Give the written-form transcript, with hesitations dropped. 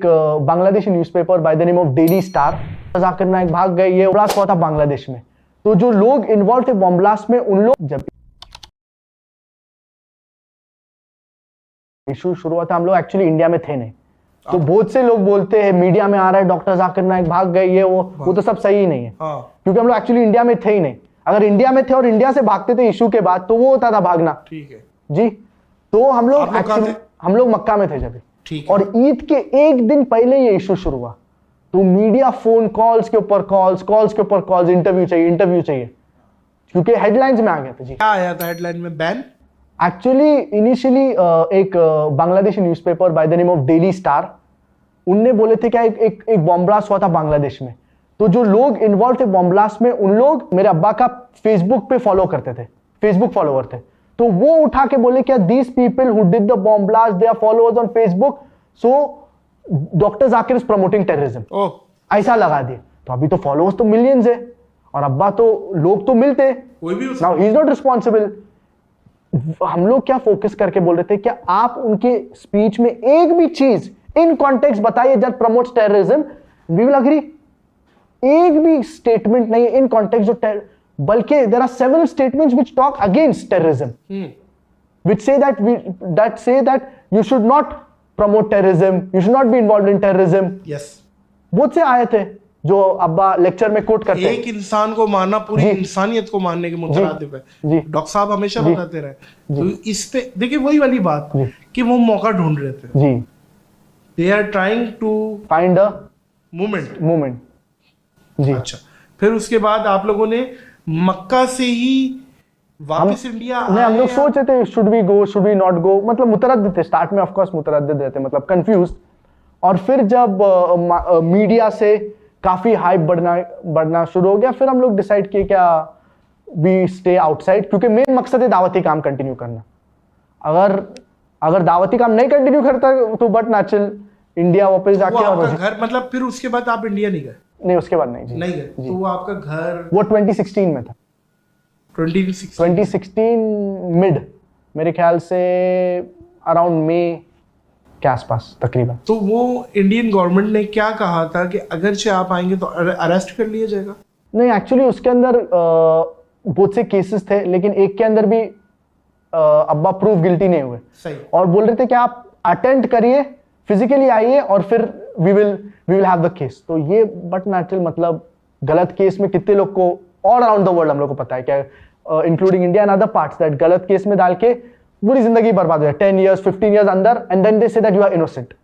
Bangladeshi newspaper by the name of daily star, Zakir Naik भाग गए, ये ब्लास्ट हुआ था बांग्लादेश में। तो जो लोग इन्वॉल्व थे बॉम्ब ब्लास्ट में, उन लोग जब इशू शुरू हुआ था हम लोग एक्चुअली इंडिया में थे नहीं। तो बहुत से लोग बोलते हैं मीडिया में आ रहा है डॉक्टर जाकिर नाइक भाग गए, ये वो तो सब सही नहीं है, क्योंकि हम लोग एक्चुअली इंडिया में थे ही नहीं। अगर इंडिया में थे और इंडिया से भागते थे इशू के बाद, तो वो होता था भागना। ठीक है जी। तो हम लोग एक्चुअली हम लोग मक्का में थे जब, और ईद के एक दिन पहले ये इशू शुरू हुआ। तो मीडिया फोन कॉल्स के ऊपर कॉल्स के ऊपर कॉल्स, इंटरव्यू चाहिए, क्योंकि हेडलाइंस में आ गया था। जी, क्या आया था हेडलाइन में? बैन एक्चुअली इनिशियली एक Bangladeshi newspaper by the name of daily star, उनने बोले थे कि एक बॉम्ब ब्लास्ट हुआ था बांग्लादेश में। तो जो लोग इन्वॉल्व थे बॉम्ब ब्लास्ट में, उन लोग मेरे अब्बा का फेसबुक पे फॉलो करते थे, फेसबुक फॉलोवर थे। तो वो उठा के बोले क्या these people who did the bomb blast they are followers on Facebook, so doctor Zakir is promoting terrorism, ऐसा लगा दिए। तो अभी तो फॉलोअर्स तो मिलियंस है, और अब्बा तो लोग तो मिलते, now he is not responsible. हम लोग क्या फोकस करके बोल रहे थे, क्या आप उनके स्पीच में एक भी चीज इन कॉन्टेक्स्ट बताइए that promotes terrorism, we will agree. एक भी स्टेटमेंट नहीं इन कॉन्टेक्स्ट जो बल्कि there are several statements which talk against terrorism, which say that you should not promote terrorism, you should not be involved in terrorism. Yes, बहुत से आए थे जो अब्बा लेक्चर में कोट करते हैं। एक इंसान को मारना पूरी इंसानियत को मारने के मुतरादिफ है, डॉक्टर साहब हमेशा बताते रहे। तो इस पे देखिए वही वाली बात कि वो मौका ढूंढ रहे थे। जी, they are trying to find a movement. जी। अच्छा, फिर उसके बाद आप लोगों ने मक्का से ही वापस इंडिया नहीं, हम लोग सोच रहे थे should we go should we not go, मतलब मुतरद्दिद थे स्टार्ट में, ऑफ कोर्स मुतरद्दिद रहते, मतलब कंफ्यूज। और फिर जब मीडिया से काफी हाइप बढ़ना शुरू हो गया, फिर हम लोग डिसाइड किए क्या वी स्टे आउटसाइड, क्योंकि मेन मकसद है दावती काम कंटिन्यू करना। अगर दावती काम नहीं कंटिन्यू करता तो बट नेचुरल इंडिया वापस जाके। और घर मतलब फिर उसके बाद आप इंडिया नहीं गए? नहीं, उसके बाद नहीं। जी, नहीं गए। तो वो आपका घर वो 2016 में था। 2016 मिड, मेरे ख्याल से अराउंड मई के आसपास तकरीबन। तो वो इंडियन गवर्नमेंट ने क्या कहा था कि अगर से आप आएंगे तो अरेस्ट कर लिया जाएगा? नहीं, एक्चुअली उसके अंदर बहुत से केसेस थे, लेकिन एक के अंदर भी अब्बा प्रूफ गिल्टी नहीं हुए। सही। और बोल रहे थे कि आप अटेंड करिए, फिजिकली आइए, और फिर we will have the case. तो ये बट नेचुरल, मतलब गलत केस में कितने लोग को ऑल अराउंड द वर्ल्ड हम लोग को पता है क्या, including India and other parts, that गलत केस में डाल के पूरी जिंदगी बर्बाद हो जाए, 10 years 15 years अंदर, and then they say that you are innocent.